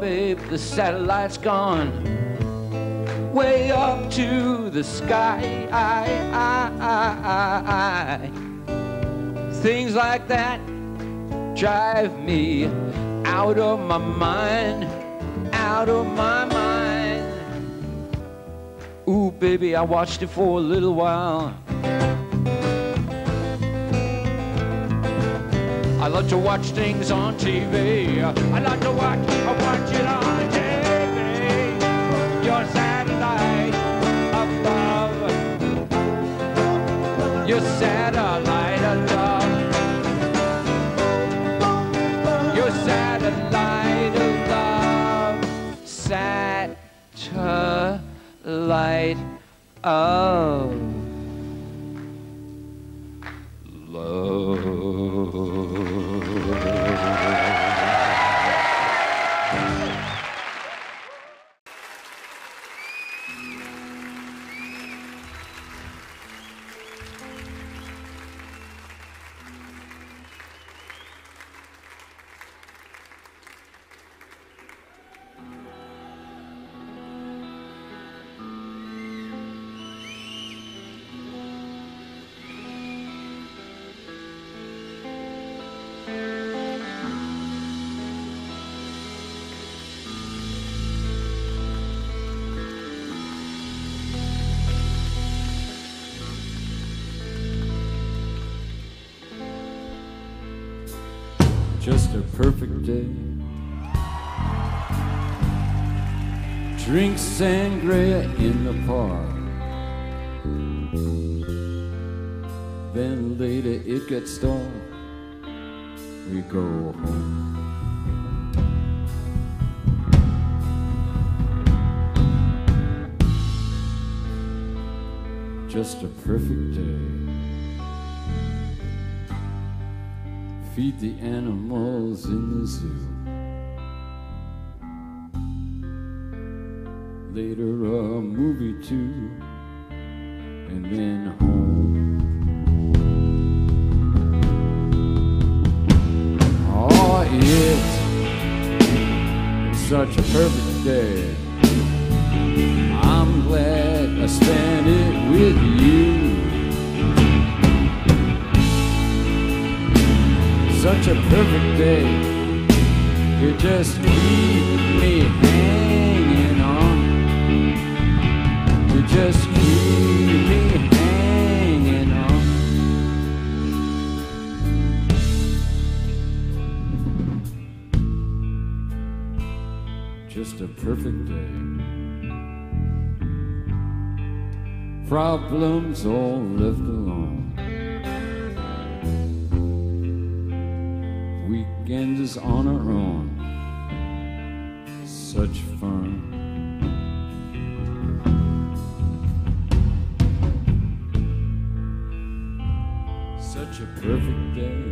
babe, the satellite's gone way up to the sky. Things like that drive me out of my mind, out of my mind. Ooh, baby, I watched it for a little while. I like to watch things on TV. I like to watch it on TV. Your satellite of love. Your satellite of love. Your satellite of love. Satellite of love. Just a perfect day. Drink sangria in the park. Then later it gets dark. We go home. Just a perfect day. Feed the animals in the zoo. Later a movie too, and then home. Oh, it's such a perfect day. I'm glad I spent it with you. Such a perfect day. You just keep me hanging on. You just keep me hanging on. Just a perfect day. Problems all left alone. Weekends on our own. Such fun. Such a perfect day.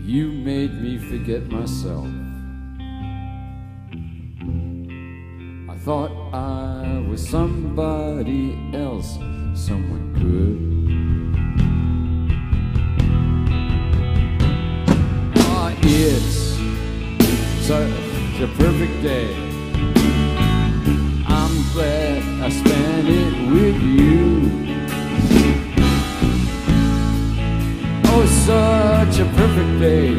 You made me forget myself. I thought I was somebody else, someone good. It's such a perfect day. I'm glad I spent it with you. Oh, such a perfect day.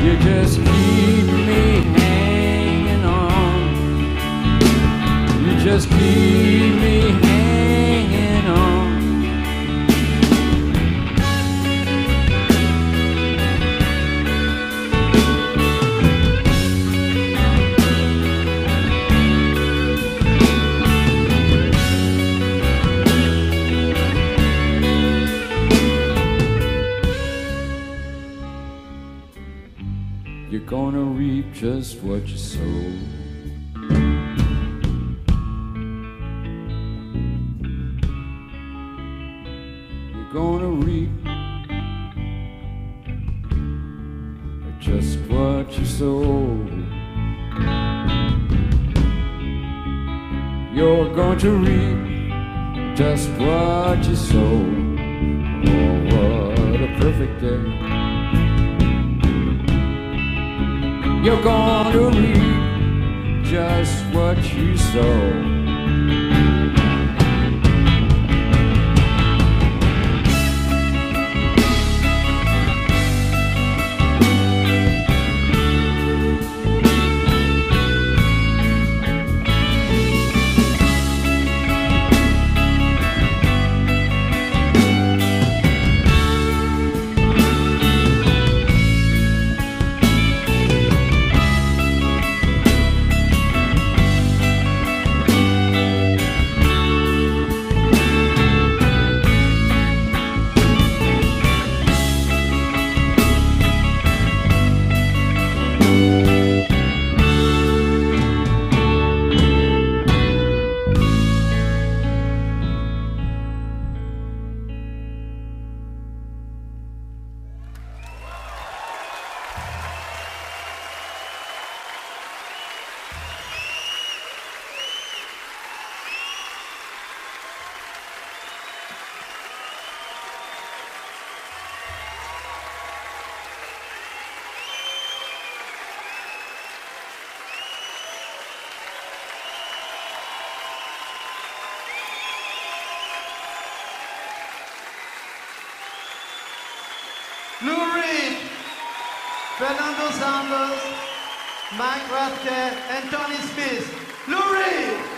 You just keep me hanging on. You just keep me hanging on. You're gonna reap just what you sow. You're gonna reap just what you sow. You're going to reap just what you sow. Oh, what a perfect day. you're gonna reap just what you sow. Lou Reed, Fernando Sanders, Mike Rathke, and Tony Smith. Lou Reed!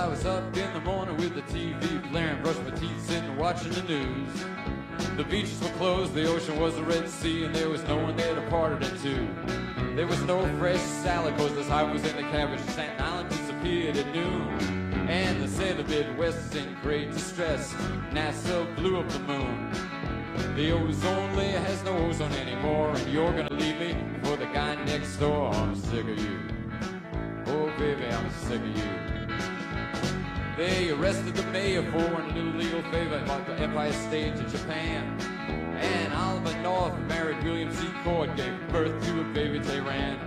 I was up in the morning with the TV blaring, brushed my teeth sitting and watching the news. The beaches were closed, the ocean was the Red Sea, and there was no one there to part it in two. There was no fresh salad, cause the tide was in the cabbage. Staten Island disappeared at noon. And they say the Midwest is in great distress. NASA blew up the moon. The ozone layer has no ozone anymore, and you're gonna leave me for the guy next door. I'm sick of you. Oh baby, I'm sick of you. They arrested the mayor for an illegal favor about the Empire State in Japan. And Oliver North married William C. Cord, gave birth to a baby Tehran.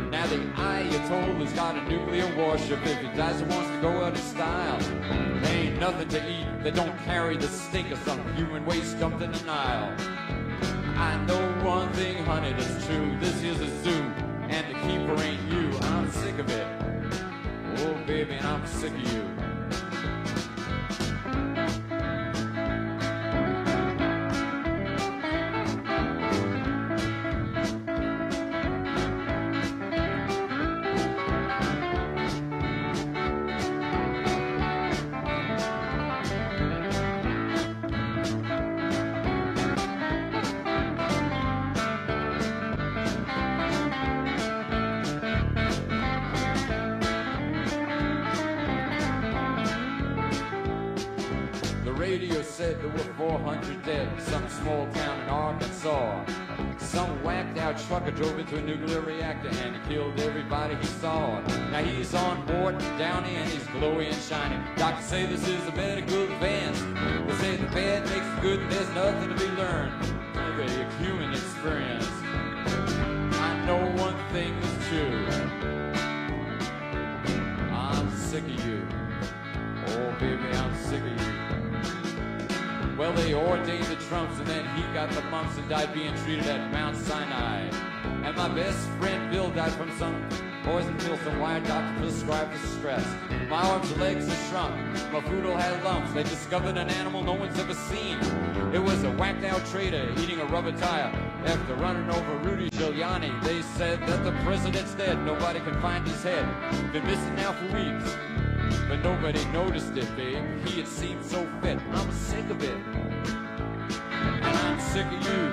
Now the Ayatollah's got a nuclear warship. If he dies, he wants to go out in style. There ain't nothing to eat that don't carry the stink of some human waste dumped in the Nile. I know one thing, honey, that's true. This here's a zoo, and the keeper ain't you. I'm sick of it. Oh, baby, I'm sick of you. Said there were 400 dead in some small town in Arkansas. Some whacked out trucker drove into a nuclear reactor and he killed everybody he saw. Now he's on board down in, he's glowy and shiny. Doctors say this is a medical advance. They say the bad makes the good and there's nothing to be learned. Maybe a human experience. I know one thing is true. I'm sick of you. Oh baby, I'm sick of you. Well, they ordained the Trumps, and then he got the mumps and died being treated at Mount Sinai. And my best friend Bill died from some poison pill some wire doctor prescribed for stress. My arms and legs are shrunk, my food all had lumps. They discovered an animal no one's ever seen. It was a whacked out trader eating a rubber tire after running over Rudy Giuliani. They said that the president's dead, nobody can find his head. Been missing now for weeks, but nobody noticed it, babe. He had seemed so fit. I'm sick of it. And I'm sick of you.